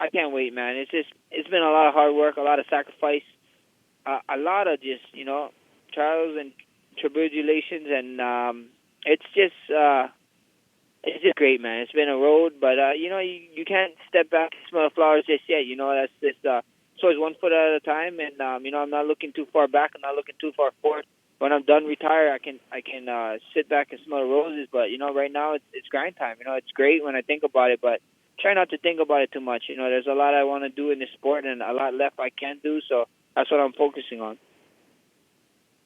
I can't wait, man. It's been a lot of hard work, a lot of sacrifice, a lot of just trials and tribulations, and it's just great, man. It's been a road, but you can't step back and smell the flowers just yet. That's just it's always 1 foot at a time, and I'm not looking too far back. I'm not looking too far forward. When I'm done retire, I can sit back and smell the roses. But right now it's grind time. It's great when I think about it, but try not to think about it too much. There's a lot I want to do in this sport, and a lot left I can't do. So that's what I'm focusing on.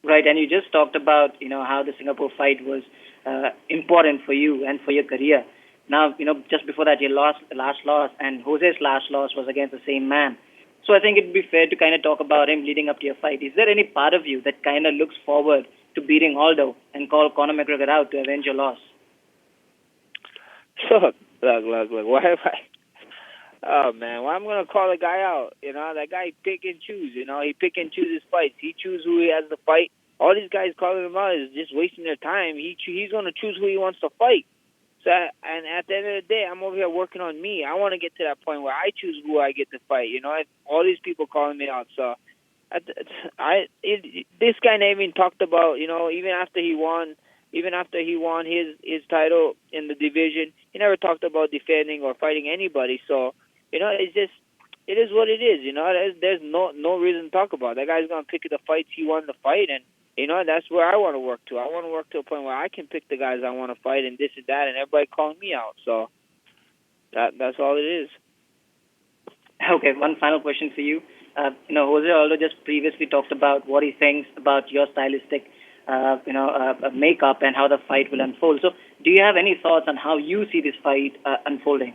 Right, and you just talked about how the Singapore fight was important for you and for your career. Now just before that, your last loss, and Jose's last loss was against the same man. So I think it'd be fair to kind of talk about him leading up to your fight. Is there any part of you that kind of looks forward to beating Aldo and call Conor McGregor out to avenge your loss? Look. Why am I? Oh, man. Why I'm going to call a guy out? That guy pick and choose. He pick and choose his fights. He chooses who he has to fight. All these guys calling him out is just wasting their time. He's going to choose who he wants to fight. So, and at the end of the day, I'm over here working on me. I want to get to that point where I choose who I get to fight. You know, all these people calling me out. So, this guy never even talked about, you know, even after he won his title in the division, he never talked about defending or fighting anybody. So, you know, it is what it is. You know, there's no reason to talk about it. That guy's gonna pick the fights he wanted to fight, and you know that's where I want to work to. I want to work to a point where I can pick the guys I want to fight, and this and that, and everybody calling me out. So that's all it is. Okay, one final question for you. You know, Jose Aldo just previously talked about what he thinks about your stylistic, makeup and how the fight will unfold. So, do you have any thoughts on how you see this fight unfolding?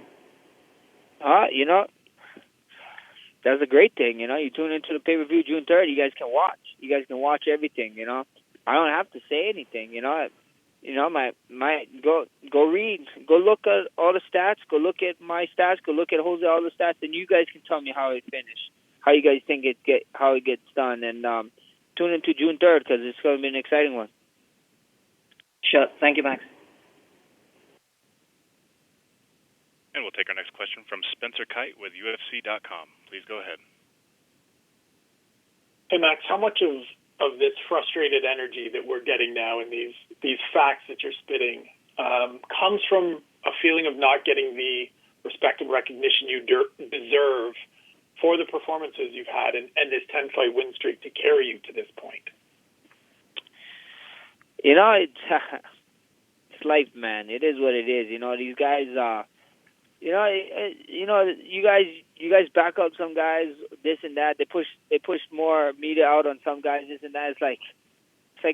You know, that's a great thing. You know, you tune into the pay-per-view June 3rd. You guys can watch. You guys can watch everything. You know, I don't have to say anything. You know, my go read, go look at all the stats. Go look at my stats. Go look at Jose all the stats, and you guys can tell me how it finished. How you guys think how it gets done, and tune into June 3rd because it's going to be an exciting one. Sure. Thank you, Max. And we'll take our next question from Spencer Kite with UFC.com. Please go ahead. Hey, Max, how much of this frustrated energy that we're getting now and these facts that you're spitting comes from a feeling of not getting the respect and recognition you deserve for the performances you've had and this 10-fight win streak to carry you to this point? You know, it's life, man. It is what it is. You know, these guys, you guys back up some guys, this and that. They push more media out on some guys, this and that. It's like,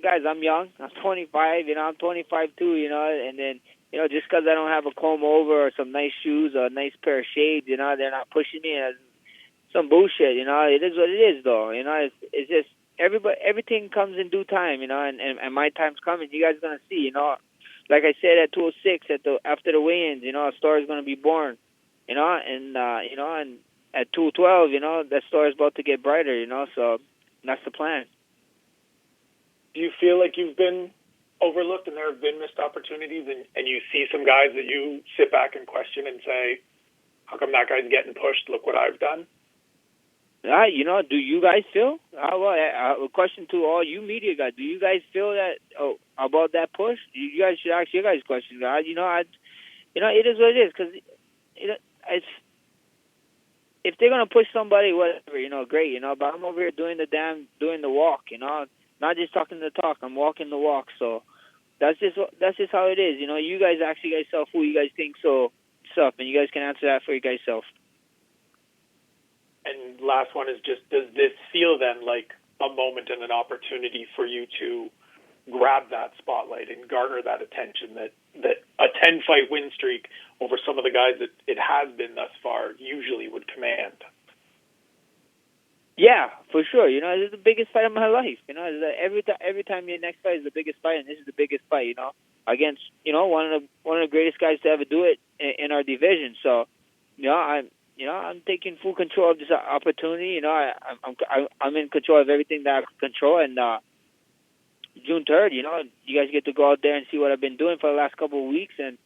guys, I'm young. I'm 25. You know, I'm 25 too. You know, and then just because I don't have a comb over or some nice shoes or a nice pair of shades, you know, they're not pushing me. Some bullshit. You know, it is what it is, though. You know, it's just everything comes in due time. You know, and my time's coming. You guys are gonna see. You know. Like I said at 206 after the weigh-ins, you know, a story is going to be born, you know, and at 212, you know, that story is about to get brighter, you know, so that's the plan. Do you feel like you've been overlooked and there have been missed opportunities and you see some guys that you sit back and question and say, how come that guy's getting pushed? Look what I've done. You know, do you guys feel? A question to all you media guys. Do you guys feel that about that push? You guys should ask your guys questions. You know, it is what it is. Because if they're gonna push somebody, whatever, you know, great. You know, but I'm over here doing the walk. You know, not just talking the talk. I'm walking the walk. So that's just how it is. You know, you guys ask you guys self who you guys think so stuff, and you guys can answer that for you guys self. And last one is just, does this feel then like a moment and an opportunity for you to grab that spotlight and garner that attention that a 10-fight win streak over some of the guys that it has been thus far usually would command? Yeah, for sure. You know, this is the biggest fight of my life. You know, every time your next fight is the biggest fight, and this is the biggest fight. You know, against one of the greatest guys to ever do it in our division. So, I'm taking full control of this opportunity. You know, I'm in control of everything that I can control. And June 3rd, you know, you guys get to go out there and see what I've been doing for the last couple of weeks, and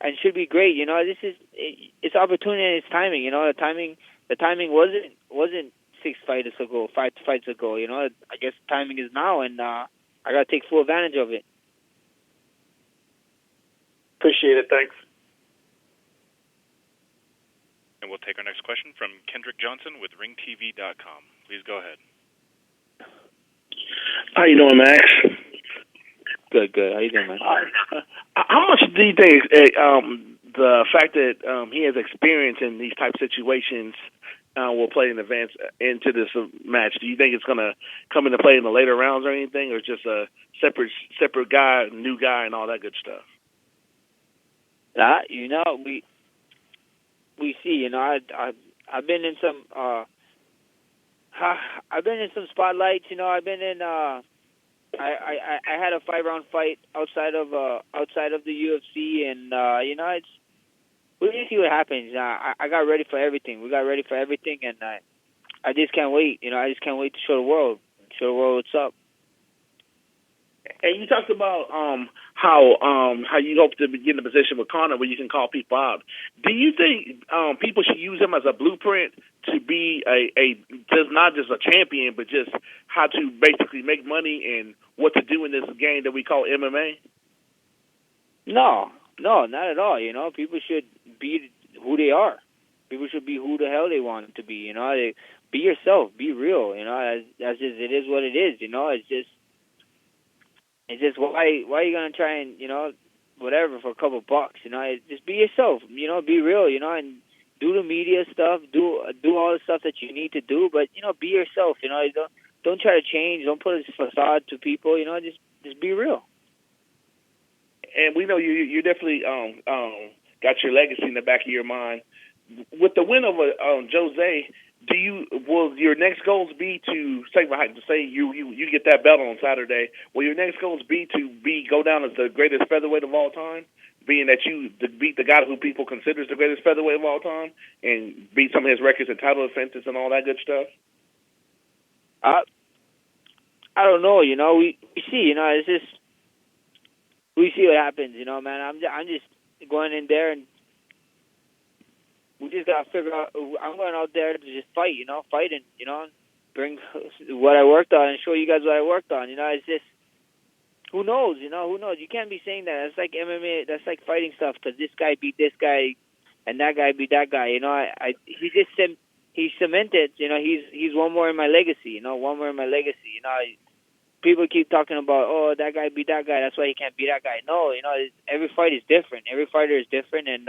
it should be great. You know, it's opportunity and it's timing. You know, the timing wasn't 5 fights ago. You know, I guess timing is now, and I got to take full advantage of it. Appreciate it. Thanks. And we'll take our next question from Kendrick Johnson with RingTV.com. Please go ahead. How you doing, Max? Good. How you doing, man? How much do you think the fact that he has experience in these type of situations will play in advance into this match? Do you think it's going to come into play in the later rounds or anything, or just a separate guy, new guy, and all that good stuff? You know, we see. You know, I've been in some spotlights. You know, I've been in. I had a 5-round fight outside of the UFC, and you know, we're gonna see what happens. I got ready for everything. We got ready for everything, and I just can't wait. You know, I just can't wait to show the world what's up. And you talked about how you hope to get in a position with Conor where you can call people out. Do you think people should use him as a blueprint to be a just not just a champion, but just how to basically make money and what to do in this game that we call MMA? No, not at all. People should be who they are. People should be who the hell they want to be. Be yourself, be real. That's just it is what it is. It's just why are you gonna try and whatever for a couple bucks? Just be yourself. Be real. And do the media stuff. Do all the stuff that you need to do. But be yourself. Don't try to change. Don't put a facade to people. Just be real. And we know you definitely got your legacy in the back of your mind. With the win over Jose, will your next goals be to say you get that belt on Saturday? Will your next goals be to go down as the greatest featherweight of all time, being that you beat the guy who people consider the greatest featherweight of all time, and beat some of his records and title defenses and all that good stuff? I don't know. We see. It's just we see what happens. Man. I'm just going in there and. We just gotta figure out. I'm going out there to just fight, fight and bring what I worked on and show you guys what I worked on. It's just who knows, who knows. You can't be saying that. It's like MMA. That's like fighting stuff because this guy beat this guy and that guy beat that guy. He cemented. He's one more in my legacy. One more in my legacy. People keep talking about that guy beat that guy. That's why he can't beat that guy. No, every fight is different. Every fighter is different and.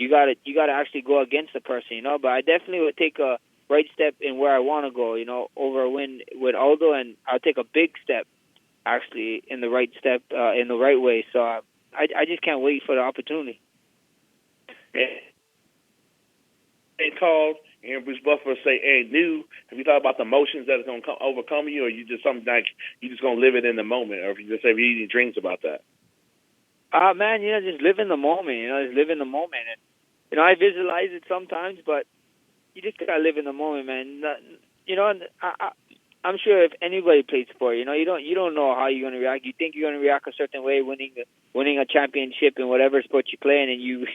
You gotta actually go against the person, But I definitely would take a right step in where I want to go, over a win with Aldo, and I'll take a big step, actually, in the right step, in the right way. So I just can't wait for the opportunity. They called and Bruce Buffer say, "Hey, new. Have you thought about the emotions that is going to overcome you, or you just something like you just going to live it in the moment, or if you just have any dreams about that?" Man, just live in the moment. Just live in the moment, and I visualize it sometimes, but you just gotta live in the moment, man. I'm sure if anybody played sport, you don't know how you're gonna react. You think you're gonna react a certain way, winning a championship in whatever sport you play in, and you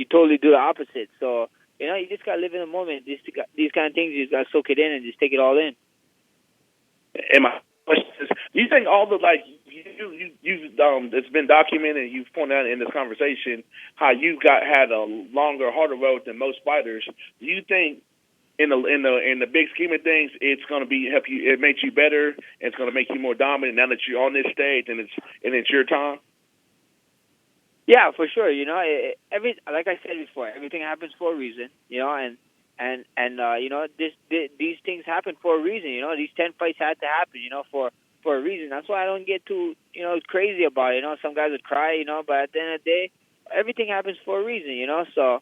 totally do the opposite. So you just gotta live in the moment. These kind of things, you just gotta soak it in and just take it all in. And my question is, do you think all the it's been documented, and you've pointed out in this conversation how you had a longer, harder road than most fighters. Do you think in the big scheme of things, it's going to help you? It makes you better, and it's going to make you more dominant now that you're on this stage and it's your time. Yeah, for sure. Like I said before, everything happens for a reason. These things happen for a reason. These 10 fights had to happen. For a reason. That's why I don't get too, crazy about it. Some guys would cry, but at the end of the day, everything happens for a reason, So,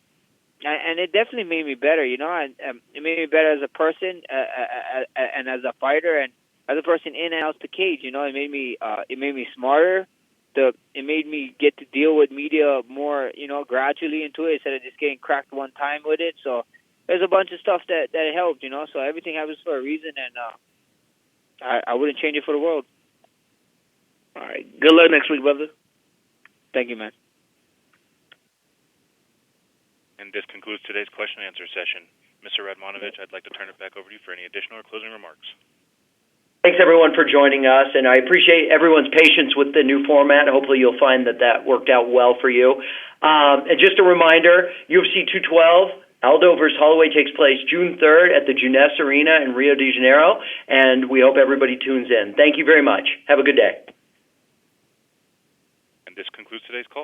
and it definitely made me better, and it made me better as a person, and as a fighter, and as a person in and out the cage. It made me smarter. It made me get to deal with media more, gradually into it instead of just getting cracked one time with it. So, there's a bunch of stuff that helped, So everything happens for a reason, and I wouldn't change it for the world. All right. Good luck next week, brother. Thank you, man. And this concludes today's question and answer session. Mr. Radmanovich, I'd like to turn it back over to you for any additional or closing remarks. Thanks, everyone, for joining us, and I appreciate everyone's patience with the new format. Hopefully you'll find that worked out well for you. And just a reminder, UFC 212, Aldo versus Holloway takes place June 3rd at the Jeunesse Arena in Rio de Janeiro, and we hope everybody tunes in. Thank you very much. Have a good day. And this concludes today's call.